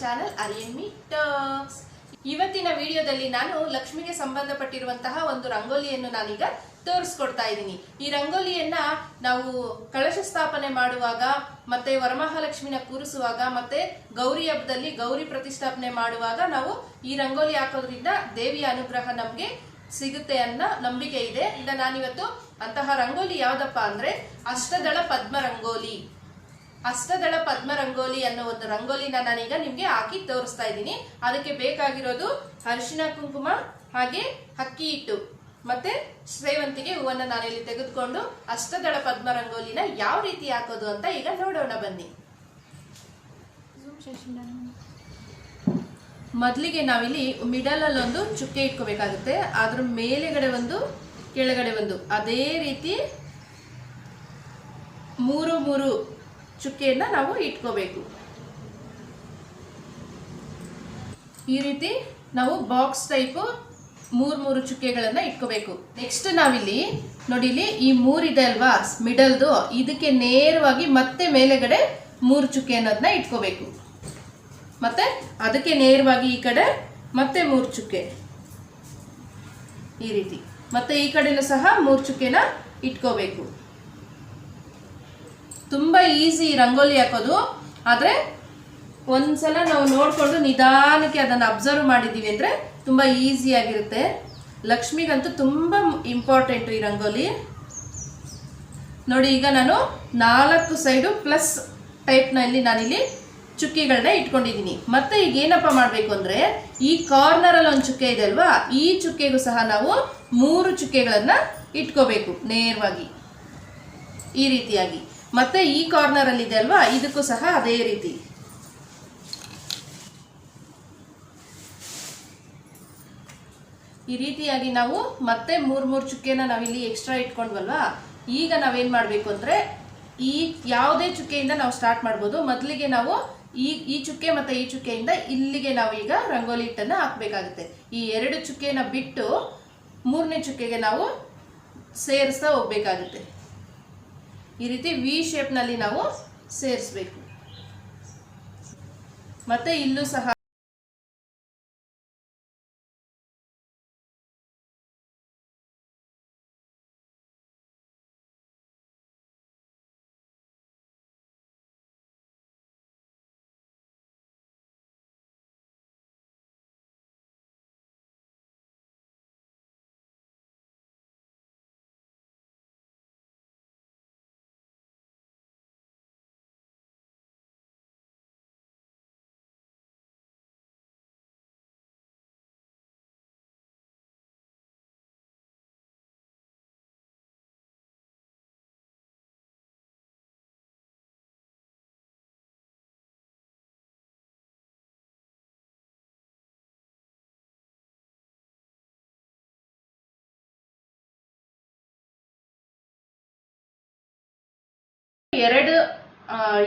Channel ಅರಿಯಮ್ಮಿ tax. ಇವತ್ತಿನ ವಿಡಿಯೋದಲ್ಲಿ ನಾನು ಲಕ್ಷ್ಮಿಗೆ ಸಂಬಂಧಪಟ್ಟಿರುವಂತಹ ಒಂದು ರಂಗೋಲಿಯನ್ನು ನಾನೀಗ ತೋರಿಸ್ಕೊಡ್ತಾ ಇದ್ದೀನಿ. ಈ ರಂಗೋಲಿಯನ್ನ ನಾವು ಕಳಶ ಸ್ಥಾಪನೆ ಮಾಡುವಾಗ, ಮತ್ತೆ ವರಮಹಾಲಕ್ಷ್ಮಿನ ಕೂರಿಸುವಾಗ, ಮತ್ತೆ ಗೌರಿ ಹಬ್ಬದಲ್ಲಿ ಗೌರಿ ಪ್ರತಿಷ್ಠಾಪನೆ ಮಾಡುವಾಗ ನಾವು ಈ ರಂಗೋಲಿ ಹಾಕೋದ್ರಿಂದ ದೇವಿಯ ಅನುಗ್ರಹ ನಮ್ಗೆ ಸಿಗುತ್ತೆ ಅನ್ನೋ ನಂಬಿಕೆ ಇದೆ. ಈಗ ನಾನಿವತ್ತು ಅಂತಹ ರಂಗೋಲಿ ಯಾವ್ದಪ್ಪ ಅಂದ್ರೆ ಅಷ್ಟದಳ ಪದ್ಮ ರಂಗೋಲಿ. ಅಷ್ಟದಳ ಪದ್ಮ ರಂಗೋಲಿ ಅನ್ನೋ ಒಂದು ರಂಗೋಲಿನ ನಾನೀಗ ನಿಮ್ಗೆ ಹಾಕಿ ತೋರಿಸ್ತಾ ಇದ್ದೀನಿ. ಅದಕ್ಕೆ ಬೇಕಾಗಿರೋದು ಅರಿಶಿನ ಕುಂಕುಮ, ಹಾಗೆ ಅಕ್ಕಿ ಹಿಟ್ಟು ಮತ್ತೆ ಸೇವಂತಿಗೆ ಹೂವನ್ನ ನಾನಿಲ್ಲಿ ತೆಗೆದುಕೊಂಡು ಅಷ್ಟದಳ ಪದ್ಮ ರಂಗೋಲಿನ ಯಾವ ರೀತಿ ಹಾಕೋದು ಅಂತ ಈಗ ನೋಡೋಣ ಬನ್ನಿ. ಮೊದಲಿಗೆ ನಾವಿಲ್ಲಿ ಮಿಡಲ್ ಅಲ್ಲಿ ಒಂದು ಚುಕ್ಕೆ ಇಟ್ಕೋಬೇಕಾಗುತ್ತೆ. ಅದ್ರ ಮೇಲೆಗಡೆ ಒಂದು, ಕೆಳಗಡೆ ಒಂದು, ಅದೇ ರೀತಿ ಮೂರು ಚುಕ್ಕೆಯನ್ನ ನಾವು ಇಟ್ಕೋಬೇಕು. ಈ ರೀತಿ ನಾವು ಬಾಕ್ಸ್ ಟೈಪ್ ಮೂರು ಚುಕ್ಕೆಗಳನ್ನ ಇಟ್ಕೋಬೇಕು. ನೆಕ್ಸ್ಟ್ ನಾವಿಲ್ಲಿ ನೋಡಿ, ಇಲ್ಲಿ ಈ ಮೂರಿದೆ ಅಲ್ವಾ ಮಿಡಲ್ದು, ಇದಕ್ಕೆ ನೇರವಾಗಿ ಮತ್ತೆ ಮೇಲೆಗಡೆ 3 ಚುಕ್ಕೆ ಅನ್ನೋದನ್ನ ಇಟ್ಕೋಬೇಕು. ಮತ್ತೆ ಅದಕ್ಕೆ ನೇರವಾಗಿ ಈ ಕಡೆ ಮತ್ತೆ 3 ಚುಕ್ಕೆ, ಈ ರೀತಿ. ಮತ್ತೆ ಈ ಕಡೆನೂ ಸಹ 3 ಚುಕ್ಕೆನ ಇಟ್ಕೋಬೇಕು. ತುಂಬಾ ಈಸಿ ರಂಗೋಲಿ ಹಾಕೋದು, ಆದ್ರೆ ಒಂದ್ಸಲ ನಾವು ನೋಡ್ಕೊಂಡು ನಿಧಾನಕ್ಕೆ ಅದನ್ನ ಅಬ್ಸರ್ವ್ ಮಾಡಿದೀವಿ ಅಂದ್ರೆ ತುಂಬಾ ಈಸಿ ಆಗಿರುತ್ತೆ. ಲಕ್ಷ್ಮಿಗಂತೂ ತುಂಬಾ ಇಂಪಾರ್ಟೆಂಟ್ ಈ ರಂಗೋಲಿ. ನೋಡಿ, ಈಗ ನಾನು 4 ಸೈಡು ಪ್ಲಸ್ ಟೈಪ್ ನಲ್ಲಿ ನಾನಿಲ್ಲಿ ಚುಕ್ಕಿಗಳನ್ನ ಇಟ್ಕೊಂಡಿದ್ದೀನಿ. ಮತ್ತೆ ಈಗ ಏನಪ್ಪ ಮಾಡ್ಬೇಕು ಅಂದ್ರೆ, ಈ ಕಾರ್ನರ್ ಅಲ್ಲಿ ಒಂದು ಚುಕ್ಕೆ ಇದೆ ಅಲ್ವಾ, ಈ ಚುಕ್ಕೆಗೂ ಸಹ ನಾವು 3 ಚುಕ್ಕೆಗಳನ್ನ ಇಟ್ಕೋಬೇಕು ನೇರವಾಗಿ, ಈ ರೀತಿಯಾಗಿ. ಮತ್ತೆ ಈ ಕಾರ್ನರ್ ಅಲ್ಲಿ ಇದೆ ಅಲ್ವಾ, ಇದಕ್ಕೂ ಸಹ ಅದೇ ರೀತಿ. ಈ ರೀತಿಯಾಗಿ ನಾವು ಮತ್ತೆ 3 ಚುಕ್ಕೆನ ನಾವಿಲ್ಲಿ ಎಕ್ಸ್ಟ್ರಾ ಇಟ್ಕೊಂಡ್ವಲ್ವಾ. ಈಗ ನಾವೇನ್ ಮಾಡ್ಬೇಕು ಅಂದ್ರೆ, ಈ ಯಾವುದೇ ಚುಕ್ಕೆಯಿಂದ ನಾವು ಸ್ಟಾರ್ಟ್ ಮಾಡ್ಬೋದು. ಮೊದಲಿಗೆ ನಾವು ಈ ಚುಕ್ಕೆ ಮತ್ತೆ ಈ ಚುಕ್ಕೆಯಿಂದ ಇಲ್ಲಿಗೆ ನಾವು ಈಗ ರಂಗೋಲಿ ಹಿಟ್ಟನ್ನ ಹಾಕ್ಬೇಕಾಗುತ್ತೆ. ಈ 2 ಚುಕ್ಕೆನ ಬಿಟ್ಟು 3ನೇ ಚುಕ್ಕೆಗೆ ನಾವು ಸೇರಿಸ್ತಾ ಹೋಗ್ಬೇಕಾಗುತ್ತೆ. ಈ ರೀತಿ ವಿ ಶೇಪ್ ನಲ್ಲಿ ನಾವು ಸೇರಿಸಬೇಕು. ಮತ್ತೆ ಇಲ್ಲೂ ಸಹ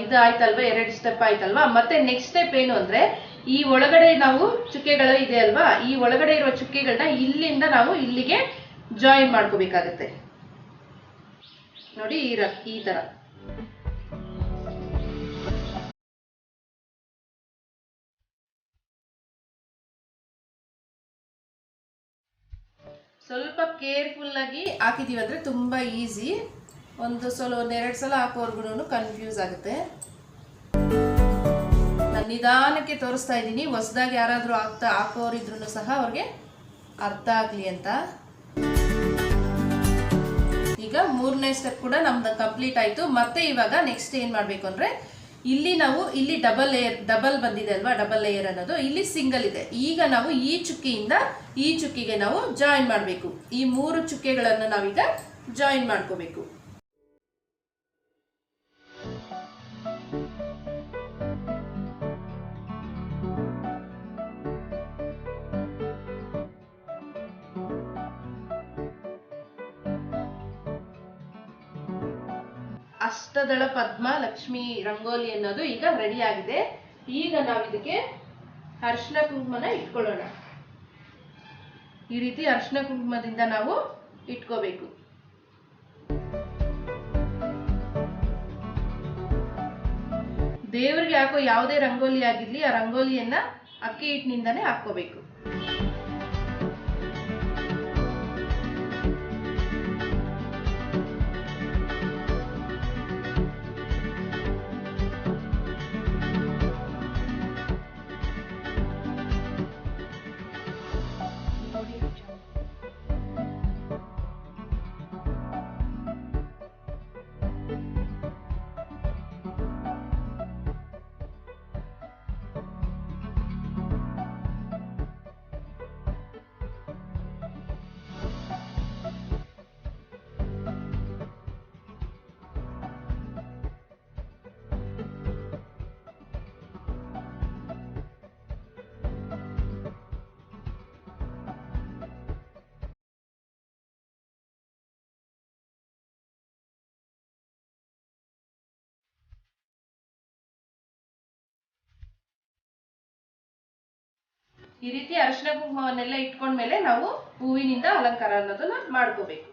ಇದು ಆಯ್ತಲ್ವಾ, 2 ಸ್ಟೆಪ್ ಆಯ್ತಲ್ವಾ. ಮತ್ತೆ ನೆಕ್ಸ್ಟ್ ಸ್ಟೆಪ್ ಏನು ಅಂದ್ರೆ, ಈ ಒಳಗಡೆ ನಾವು ಚುಕ್ಕೆಗಳು ಇದೆ ಅಲ್ವಾ, ಈ ಒಳಗಡೆ ಇರುವ ಚುಕ್ಕೆಗಳನ್ನ ಇಲ್ಲಿಂದ ನಾವು ಇಲ್ಲಿಗೆ ಜಾಯಿನ್ ಮಾಡ್ಕೋಬೇಕಾಗತ್ತೆ. ನೋಡಿ, ಈ ತರ. ಸ್ವಲ್ಪ ಕೇರ್ಫುಲ್ ಆಗಿ ಹಾಕಿದೀವಿ ಅಂದ್ರೆ ತುಂಬಾ ಈಸಿ. ಒಂದೆರಡು ಸಲ ಹಾಕೋರ್ಗು ಕನ್ಫ್ಯೂಸ್ ಆಗುತ್ತೆ. ನಾನು ನಿಧಾನಕ್ಕೆ ತೋರಿಸ್ತಾ ಇದ್ದೀನಿ, ಹೊಸದಾಗಿ ಯಾರಾದ್ರೂ ಹಾಕೋರಿದ್ರು ಸಹ ಅವ್ರಿಗೆ ಅರ್ಥ ಆಗ್ಲಿ ಅಂತ. ಈಗ 3ನೇ ಸ್ಟೆಪ್ ಕೂಡ ನಮ್ದು ಕಂಪ್ಲೀಟ್ ಆಯ್ತು. ಮತ್ತೆ ಇವಾಗ ನೆಕ್ಸ್ಟ್ ಏನ್ ಮಾಡ್ಬೇಕು ಅಂದ್ರೆ, ಇಲ್ಲಿ ಡಬಲ್ ಬಂದಿದೆ ಅಲ್ವಾ, ಡಬಲ್ ಲೇಯರ್ ಅನ್ನೋದು, ಇಲ್ಲಿ ಸಿಂಗಲ್ ಇದೆ. ಈಗ ನಾವು ಈ ಚುಕ್ಕಿಯಿಂದ ಈ ಚುಕ್ಕಿಗೆ ನಾವು ಜಾಯಿನ್ ಮಾಡಬೇಕು. ಈ 3 ಚುಕ್ಕೆಗಳನ್ನು ನಾವೀಗ ಜಾಯಿನ್ ಮಾಡ್ಕೋಬೇಕು. ಅಷ್ಟದಳ ಪದ್ಮ ಲಕ್ಷ್ಮಿ ರಂಗೋಲಿ ಅನ್ನೋದು ಈಗ ರೆಡಿ ಆಗಿದೆ. ಈಗ ನಾವು ಇದಕ್ಕೆ ಅರಿಶಿನ ಕುಂಕುಮನ ಇಟ್ಕೊಳ್ಳೋಣ. ಈ ರೀತಿ ಅರಿಶಿನ ಕುಂಕುಮದಿಂದ ನಾವು ಇಟ್ಕೋಬೇಕು. ದೇವರಿಗೆ ಹಾಕೋ ಯಾವುದೇ ರಂಗೋಲಿ ಆಗಿರ್ಲಿ ಆ ರಂಗೋಲಿಯನ್ನ ಅಕ್ಕಿ ಹಿಟ್ಟಿನಿಂದಾನೇ ಹಾಕೋಬೇಕು. ಈ ರೀತಿ ಅರಿಶಿನ ಕುಂಕುಮವನ್ನೆಲ್ಲ ಇಟ್ಕೊಂಡ್ಮೇಲೆ ನಾವು ಹೂವಿನಿಂದ ಅಲಂಕಾರ ಅನ್ನೋದನ್ನ ಮಾಡ್ಕೋಬೇಕು.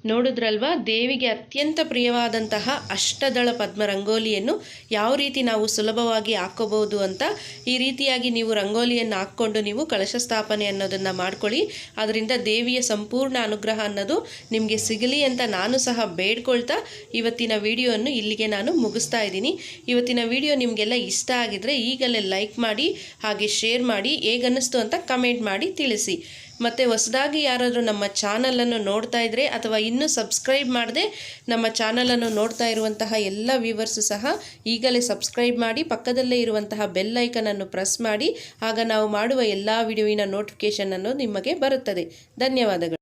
ನೋಡಿದ್ರಲ್ವಾ, ದೇವಿಗೆ ಅತ್ಯಂತ ಪ್ರಿಯವಾದಂತಹ ಅಷ್ಟದಳ ಪದ್ಮ ರಂಗೋಲಿಯನ್ನು ಯಾವ ರೀತಿ ನಾವು ಸುಲಭವಾಗಿ ಹಾಕ್ಕೋಬಹುದು ಅಂತ. ಈ ರೀತಿಯಾಗಿ ನೀವು ರಂಗೋಲಿಯನ್ನು ಹಾಕ್ಕೊಂಡು ನೀವು ಕಳಶ ಸ್ಥಾಪನೆ ಅನ್ನೋದನ್ನು ಮಾಡ್ಕೊಳ್ಳಿ. ಅದರಿಂದ ದೇವಿಯ ಸಂಪೂರ್ಣ ಅನುಗ್ರಹ ಅನ್ನೋದು ನಿಮಗೆ ಸಿಗಲಿ ಅಂತ ನಾನು ಸಹ ಬೇಡ್ಕೊಳ್ತಾ ಇವತ್ತಿನ ವಿಡಿಯೋವನ್ನು ಇಲ್ಲಿಗೆ ನಾನು ಮುಗಿಸ್ತಾ ಇದ್ದೀನಿ. ಇವತ್ತಿನ ವಿಡಿಯೋ ನಿಮಗೆಲ್ಲ ಇಷ್ಟ ಆಗಿದ್ರೆ ಈಗಲೇ ಲೈಕ್ ಮಾಡಿ, ಹಾಗೆ ಶೇರ್ ಮಾಡಿ, ಹೇಗನ್ನಿಸ್ತು ಅಂತ ಕಮೆಂಟ್ ಮಾಡಿ ತಿಳಿಸಿ. ಮತ್ತು ಹೊಸದಾಗಿ ಯಾರಾದರೂ ನಮ್ಮ ಚಾನಲನ್ನು ನೋಡ್ತಾ ಇದ್ದರೆ ಅಥವಾ ಇನ್ನೂ ಸಬ್ಸ್ಕ್ರೈಬ್ ಮಾಡದೆ ನಮ್ಮ ಚಾನಲನ್ನು ನೋಡ್ತಾ ಇರುವಂತಹ ಎಲ್ಲ ವ್ಯೂವರ್ಸು ಸಹ ಈಗಲೇ ಸಬ್ಸ್ಕ್ರೈಬ್ ಮಾಡಿ, ಪಕ್ಕದಲ್ಲೇ ಇರುವಂತಹ ಬೆಲ್ ಐಕನನ್ನು ಪ್ರೆಸ್ ಮಾಡಿ. ಆಗ ನಾವು ಮಾಡುವ ಎಲ್ಲ ವಿಡಿಯೋವಿನ ನೋಟಿಫಿಕೇಷನ್ ಅನ್ನು ನಿಮಗೆ ಬರುತ್ತದೆ. ಧನ್ಯವಾದಗಳು.